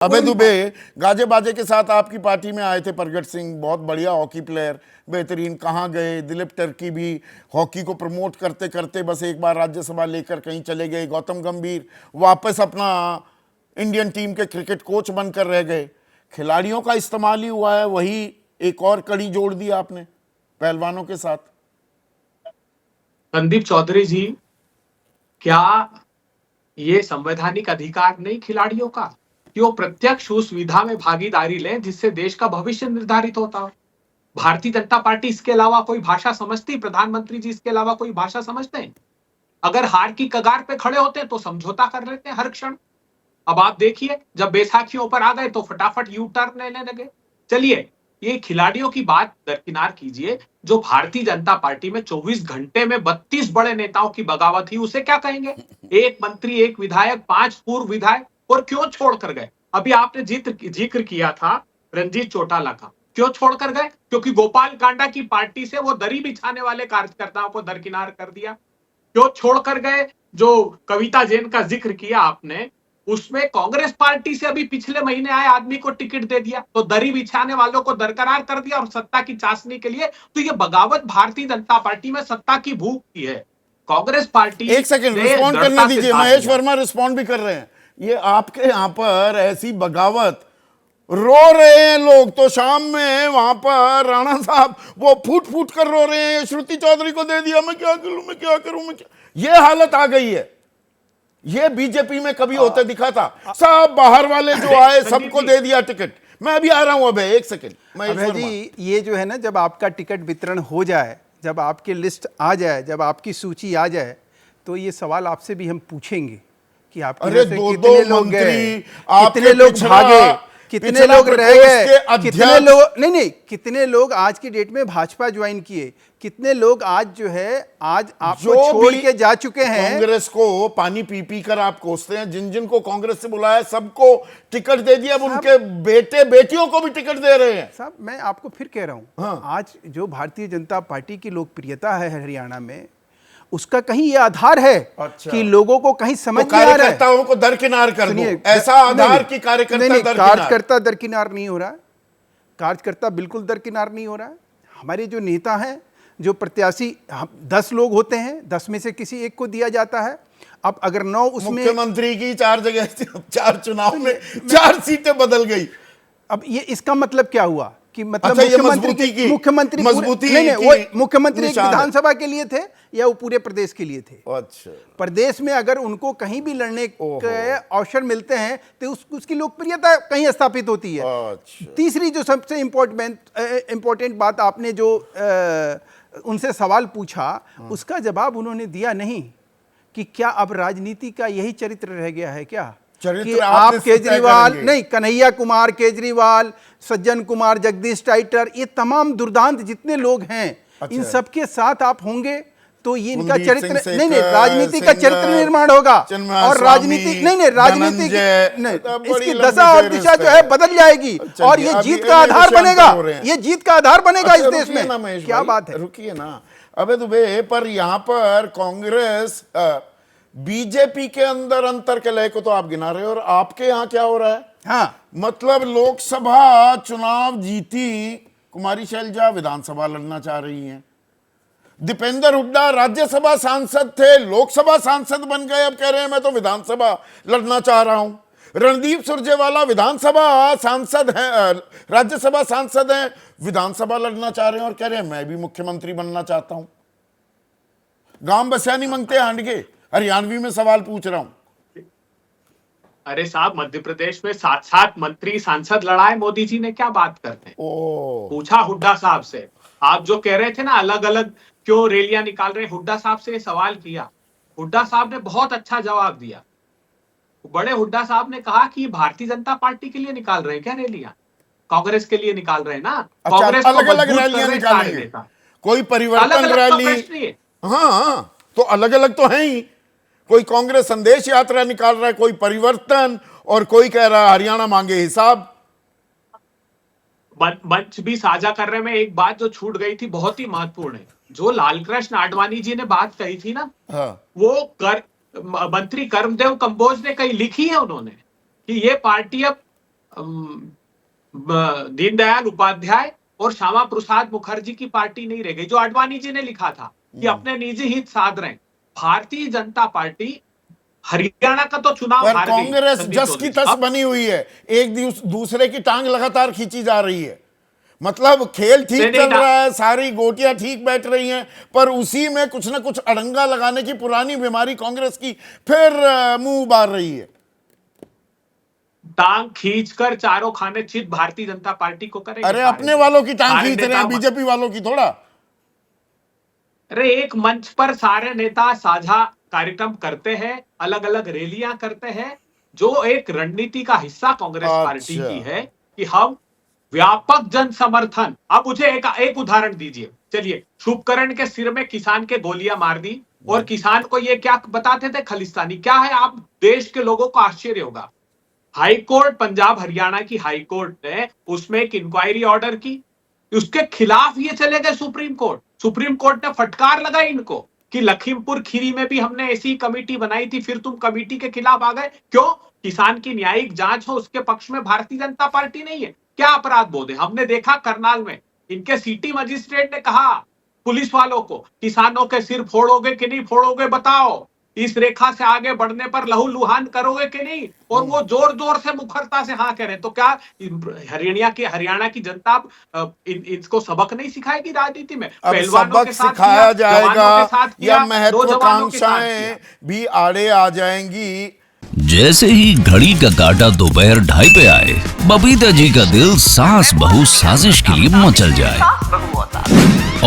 अबे दुबे गाजे बाजे के साथ आपकी पार्टी में आए थे प्रगट सिंह, बहुत बढ़िया हॉकी प्लेयर, बेहतरीन। कहाँ गए? दिलीप टर्की भी हॉकी को प्रमोट करते करते बस एक बार राज्यसभा लेकर कहीं चले गए। गौतम गंभीर वापस अपना इंडियन टीम के क्रिकेट कोच बनकर रह गए। खिलाड़ियों का इस्तेमाल ही हुआ है, वही एक और कड़ी जोड़ दी आपने पहलवानों के साथ। संदीप चौधरी जी, क्या ये संवैधानिक अधिकार नहीं खिलाड़ियों का कि वो प्रत्यक्ष उस विधा में भागीदारी लें जिससे देश का भविष्य निर्धारित होता हो? भारतीय जनता पार्टी इसके अलावा कोई भाषा समझती? प्रधानमंत्री जी इसके अलावा कोई भाषा समझते हैं? अगर हार की कगार पे खड़े होते हैं तो समझौता कर लेते हैं हर क्षण। अब आप देखिए, जब बैसाखियों पर आ गए तो फटाफट यू टर्न लेने लगे। चलिए, ये खिलाड़ियों की बात दरकिनार कीजिए। जो भारतीय जनता पार्टी में 24 घंटे में 32 बड़े नेताओं की बगावत हुई, उसे क्या कहेंगे? एक मंत्री, एक विधायक, 5 पूर्व विधायक, और क्यों छोड़कर गए? अभी आपने जिक्र किया था रंजीत चौटाला का। क्यों छोड़कर गए? क्योंकि गोपाल कांडा की पार्टी से वो दरी बिछाने वाले कार्यकर्ताओं को दरकिनार कर दिया। क्यों छोड़कर गए? जो कविता जैन का जिक्र किया आपने, उसमें कांग्रेस पार्टी से अभी पिछले महीने आए आदमी को टिकट दे दिया, तो दरी बिछाने वालों को दरकरार कर दिया और सत्ता की चाशनी के लिए। तो ये बगावत भारतीय जनता पार्टी में सत्ता की भूख की है। कांग्रेस पार्टी एक सेकंड रिस्पॉन्ड करने दीजिए, महेश वर्मा रिस्पॉन्ड भी कर रहे हैं। ये आपके यहां पर ऐसी बगावत, रो रहे हैं लोग तो शाम में वहां पर राणा साहब वो फूट फूट कर रो रहे हैं, श्रुति चौधरी को दे दिया, मैं क्या करूं, मैं क्या करूं, ये हालत आ गई है। ये बीजेपी में कभी होते दिखा था? सब बाहर वाले जो आए सबको दे दिया टिकट। मैं अभी आ रहा हूं। अबे एक सेकंड अभय जी, ये जो है ना, जब आपका टिकट वितरण हो जाए, जब आपकी लिस्ट आ जाए, जब आपकी सूची आ जाए, तो ये सवाल आपसे भी हम पूछेंगे कि आपके अरे कितने लोग गए, कितने कितने लोग भागे, कितने लोग रह गए, कितने लोग नहीं, कितने लोग आज की डेट में भाजपा ज्वाइन किए, कितने लोग आज जो है आज आपको छोड़ के जा चुके हैं। कांग्रेस को पानी पी पी कर आप कोसते हैं। जिन जिन को कांग्रेस से बुलाया सबको टिकट दे दिया, अब उनके बेटे बेटियों को भी टिकट दे रहे हैं। साहब, मैं आपको फिर कह रहा हूं, हाँ। आज जो भारतीय जनता पार्टी की लोकप्रियता है हरियाणा में, उसका कहीं ये आधार है कि लोगों को कहीं समझ नहीं आ रहा है। कार्यकर्ताओं को दरकिनार कर दो, ऐसा आधार की कार्यकर्ता दरकिनार नहीं हो रहा है। कार्यकर्ता बिल्कुल दरकिनार नहीं हो रहा है। हमारे जो नेता हैं, जो प्रत्याशी, 10 लोग होते हैं, 10 में से किसी एक को दिया जाता है। अब अगर 9 उसमें, मुख्यमंत्री की 4 जगह 4 चुनाव में 4 सीटें बदल गई। अब ये इसका मतलब क्या हुआ कि मतलब अच्छा, मुख्यमंत्री मुख्यमंत्री एक विधानसभा के लिए थे या वो पूरे प्रदेश के लिए थे? अच्छा, प्रदेश में अगर उनको कहीं भी लड़ने के अवसर मिलते हैं तो उसकी लोकप्रियता कहीं स्थापित होती है। अच्छा। तीसरी जो सबसे इंपॉर्टेंट बात आपने जो उनसे सवाल पूछा, उसका जवाब उन्होंने दिया नहीं कि क्या अब राजनीति का यही चरित्र रह गया है क्या, कि आप केजरीवाल नहीं, कन्हैया कुमार केजरीवाल, सज्जन कुमार, जगदीश टाइटर, ये तमाम दुर्दांत जितने लोग हैं, अच्छा, इन सबके साथ आप होंगे तो ये इनका चरित्र नहीं, राजनीति का चरित्र निर्माण होगा और राजनीति इसकी दशा और दिशा जो है बदल जाएगी और ये जीत का आधार बनेगा, ये जीत का आधार बनेगा इस देश में। क्या बात है, रुकिए ना। अबे दुबे, पर यहां पर कांग्रेस बीजेपी के अंदर अंतर के लय को तो आप गिना रहे हो, और आपके यहां क्या हो रहा है? हाँ, मतलब लोकसभा चुनाव जीती कुमारी शैलजा, विधानसभा लड़ना चाह रही हैं। दीपेंद्र हुड्डा राज्यसभा सांसद थे, लोकसभा सांसद बन गए, अब कह रहे हैं मैं तो विधानसभा लड़ना चाह रहा हूं। रणदीप सुरजेवाला विधानसभा सांसद हैं, राज्यसभा सांसद हैं, विधानसभा लड़ना चाह रहे हैं और कह रहे हैं मैं भी मुख्यमंत्री बनना चाहता हूं। गांव बसिया नहीं मांगते हांडगे, हरियाणवी में सवाल पूछ रहा हूं। अरे साहब, मध्य प्रदेश में 7 मंत्री सांसद लड़ाए मोदी जी ने, क्या बात करते हैं? पूछा हुड्डा साहब से, आप जो कह रहे थे ना अलग अलग क्यों रैलियां निकाल रहे हैं, हुड्डा साहब से सवाल किया, हुड्डा साहब ने बहुत अच्छा जवाब दिया। बड़े हुड्डा साहब ने कहा कि भारतीय जनता पार्टी के लिए निकाल रहे हैं क्या रैलियां? कांग्रेस के लिए निकाल रहे हैं ना। कांग्रेस अलग अलग रैलियां निकालेंगे, कोई परिवर्तन रैली, हाँ तो अलग अलग तो है ही। कोई कांग्रेस संदेश यात्रा निकाल रहा है, कोई परिवर्तन, और कोई कह रहा है हरियाणा मांगे हिसाब। मंच भी साझा कर रहे में एक बात जो छूट गई थी, बहुत ही महत्वपूर्ण है, जो लालकृष्ण आडवाणी जी ने बात कही थी ना, हाँ। वो मंत्री कर्मदेव कंबोज ने कहीं लिखी है उन्होंने कि ये पार्टी अब दीनदयाल उपाध्याय और श्यामा प्रसाद मुखर्जी की पार्टी नहीं रह गई। जो आडवाणी जी ने लिखा था कि अपने निजी हित साध रहे, भारतीय जनता पार्टी हरियाणा का तो चुनाव पर हार गई। कांग्रेस संदीप जस की चौधरी, तस बनी हुई है, एक दूसरे की टांग लगातार खींची जा रही है। मतलब खेल ठीक नहीं, चल नहीं, रहा है, सारी गोटियां ठीक बैठ रही हैं, पर उसी में कुछ ना कुछ अड़ंगा लगाने की पुरानी बीमारी कांग्रेस की फिर मुंह उबार रही है। टांग खींचकर चारों खाने चित भारतीय जनता पार्टी को करेंगे। अरे अपने वालों की टांग सारे खींच रहे हैं, नेता- बीजेपी वालों की थोड़ा। अरे एक मंच पर सारे नेता साझा कार्यक्रम करते हैं, अलग अलग रैलियां करते हैं, जो एक रणनीति का हिस्सा कांग्रेस पार्टी की है कि हम व्यापक जन समर्थन। आप मुझे एक उदाहरण दीजिए। चलिए, शुभकरण के सिर में किसान के गोलियां मार दी और किसान को ये क्या बताते थे, खालिस्तानी। क्या है, आप देश के लोगों को आश्चर्य होगा, हाईकोर्ट, पंजाब हरियाणा की हाईकोर्ट ने उसमें एक इंक्वायरी ऑर्डर की, उसके खिलाफ ये चले गए सुप्रीम कोर्ट। सुप्रीम कोर्ट ने फटकार लगाई इनको कि लखीमपुर खीरी में भी हमने ऐसी कमेटी बनाई थी, फिर तुम कमेटी के खिलाफ आ गए क्यों? किसान की न्यायिक जांच हो, उसके पक्ष में भारतीय जनता पार्टी नहीं है। क्या अपराध बोध है? हमने देखा करनाल में इनके सिटी मजिस्ट्रेट ने कहा पुलिस वालों को, किसानों के सिर फोड़ोगे कि नहीं फोड़ोगे बताओ, इस रेखा से आगे बढ़ने पर लहूलुहान करोगे कि नहीं? और वो जोर जोर से मुखरता से हाँ कह रहे हैं। तो क्या हरियाणा की जनता इसको सबक नहीं सिखाएगी राजनीति में? अब पहलवानों सबक के साथ सिखाया किया, जवानों के जाएगा साथ किया, या नौजवानों के साथ महत्वाकांक्षाएं किया। भी आड़े आ जाएंगी। जैसे ही घड़ी का काटा दोपहर 2:30 पे आए, बबीता जी का दिल सास बहू साजिश के लिए मचल जाए।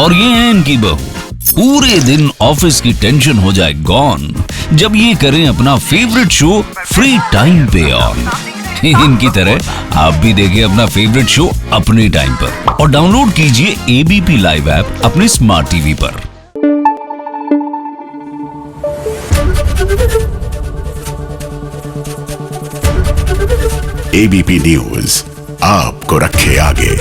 और ये है इनकी बहू, पूरे दिन ऑफिस की टेंशन हो जाए गॉन जब ये करें अपना फेवरेट शो फ्री टाइम पे ऑन। इनकी तरह आप भी देखिए अपना फेवरेट शो अपने टाइम पर और डाउनलोड कीजिए एबीपी लाइव ऐप अपने स्मार्ट टीवी पर। एबीपी न्यूज आपको रखे आगे।